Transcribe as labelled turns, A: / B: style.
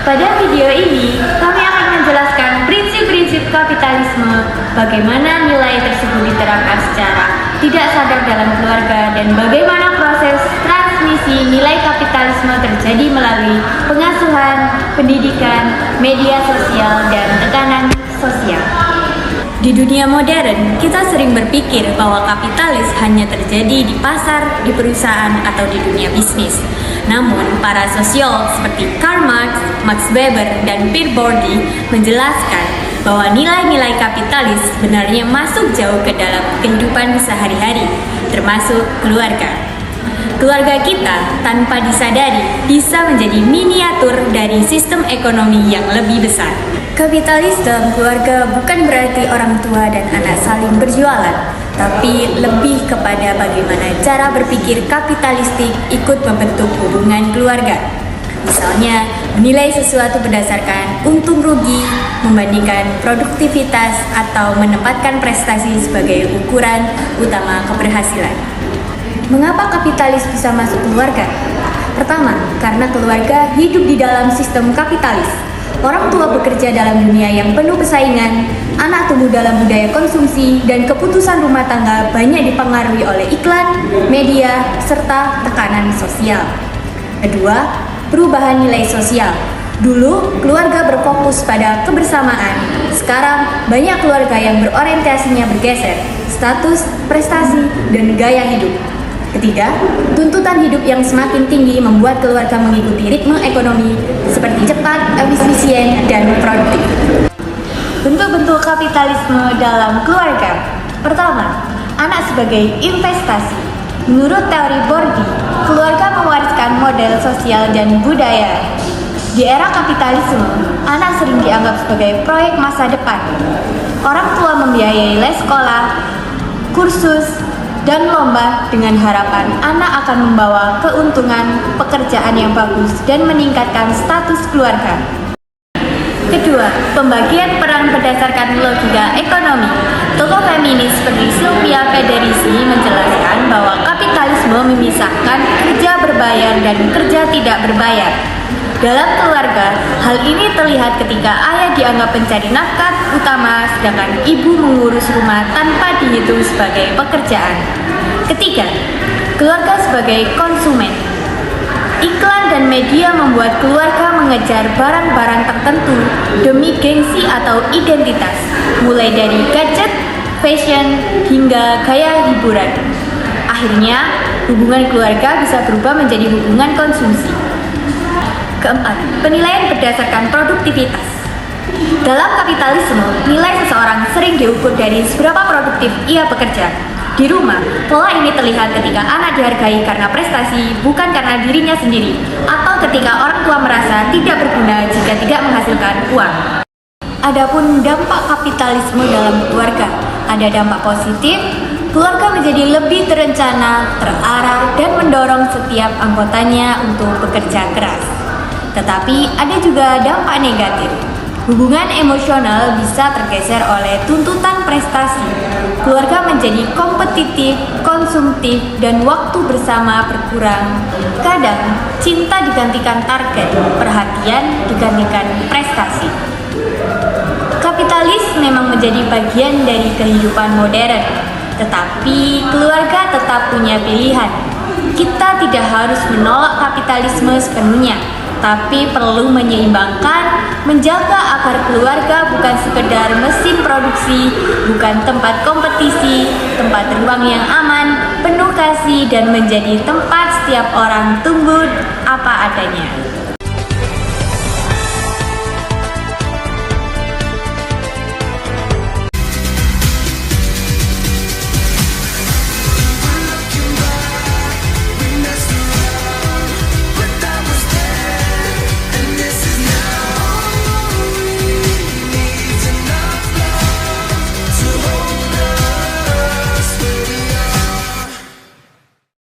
A: Pada video ini, kami akan menjelaskan prinsip-prinsip kapitalisme, bagaimana nilai tersebut diterapkan secara tidak sadar dalam keluarga, dan bagaimana proses transmisi nilai kapitalisme terjadi melalui pengasuhan, pendidikan, media sosial, dan tekanan sosial. Di dunia modern, kita sering berpikir bahwa kapitalis hanya terjadi di pasar, di perusahaan, atau di dunia bisnis. Namun, para sosiolog seperti Karl Marx, Max Weber, dan Pierre Bourdieu menjelaskan bahwa nilai-nilai kapitalis sebenarnya masuk jauh ke dalam kehidupan sehari-hari, termasuk keluarga. Keluarga kita tanpa disadari bisa menjadi miniatur dari sistem ekonomi yang lebih besar. Kapitalis dalam keluarga bukan berarti orang tua dan anak saling berjualan, tapi lebih kepada bagaimana cara berpikir kapitalistik ikut membentuk hubungan keluarga. Misalnya, menilai sesuatu berdasarkan untung rugi, membandingkan produktivitas, atau menempatkan prestasi sebagai ukuran utama keberhasilan. Mengapa kapitalis bisa masuk keluarga? Pertama, karena keluarga hidup di dalam sistem kapitalis. Orang tua bekerja dalam dunia yang penuh persaingan, anak tumbuh dalam budaya konsumsi, dan keputusan rumah tangga banyak dipengaruhi oleh iklan, media, serta tekanan sosial. Kedua, perubahan nilai sosial. Dulu, keluarga berfokus pada kebersamaan. Sekarang, banyak keluarga yang berorientasinya bergeser, status, prestasi, dan gaya hidup. Ketiga, tuntutan hidup yang semakin tinggi membuat keluarga mengikuti ritme ekonomi seperti cepat, efisien, dan produktif. Bentuk-bentuk kapitalisme dalam keluarga. Pertama, anak sebagai investasi. Menurut teori Bourdieu, keluarga mewariskan model sosial dan budaya. Di era kapitalisme, anak sering dianggap sebagai proyek masa depan. Orang tua membiayai les sekolah, kursus, dan lomba dengan harapan anak akan membawa keuntungan pekerjaan yang bagus dan meningkatkan status keluarga. Kedua, pembagian peran berdasarkan logika ekonomi. Tokoh feminis seperti Sylvia Federici menjelaskan bahwa kapitalisme memisahkan kerja berbayar dan kerja tidak berbayar. Dalam keluarga, hal ini terlihat ketika ayah dianggap pencari nafkah utama, sedangkan ibu mengurus rumah tanpa dihitung sebagai pekerjaan. Ketiga, keluarga sebagai konsumen. Iklan dan media membuat keluarga mengejar barang-barang tertentu demi gengsi atau identitas, mulai dari gadget, fashion, hingga gaya hiburan. Akhirnya, hubungan keluarga bisa berubah menjadi hubungan konsumsi. Keempat, penilaian berdasarkan produktivitas. Dalam kapitalisme, nilai seseorang sering diukur dari seberapa produktif ia bekerja. Di rumah, pola ini terlihat ketika anak dihargai karena prestasi, bukan karena dirinya sendiri, atau ketika orang tua merasa tidak berguna jika tidak menghasilkan uang. Adapun dampak kapitalisme dalam keluarga, ada dampak positif. Keluarga menjadi lebih terencana, terarah, dan mendorong setiap anggotanya untuk bekerja keras. Tetapi ada juga dampak negatif. Hubungan emosional bisa tergeser oleh tuntutan prestasi. Keluarga menjadi kompetitif, konsumtif, dan waktu bersama berkurang. Kadang, cinta digantikan target, perhatian digantikan prestasi. Kapitalis memang menjadi bagian dari kehidupan modern, tetapi keluarga tetap punya pilihan. Kita tidak harus menolak kapitalisme sepenuhnya, tapi perlu menyeimbangkan, menjaga agar keluarga bukan sekedar mesin produksi, bukan tempat kompetisi, tempat ruang yang aman, penuh kasih, dan menjadi tempat setiap orang tumbuh apa adanya.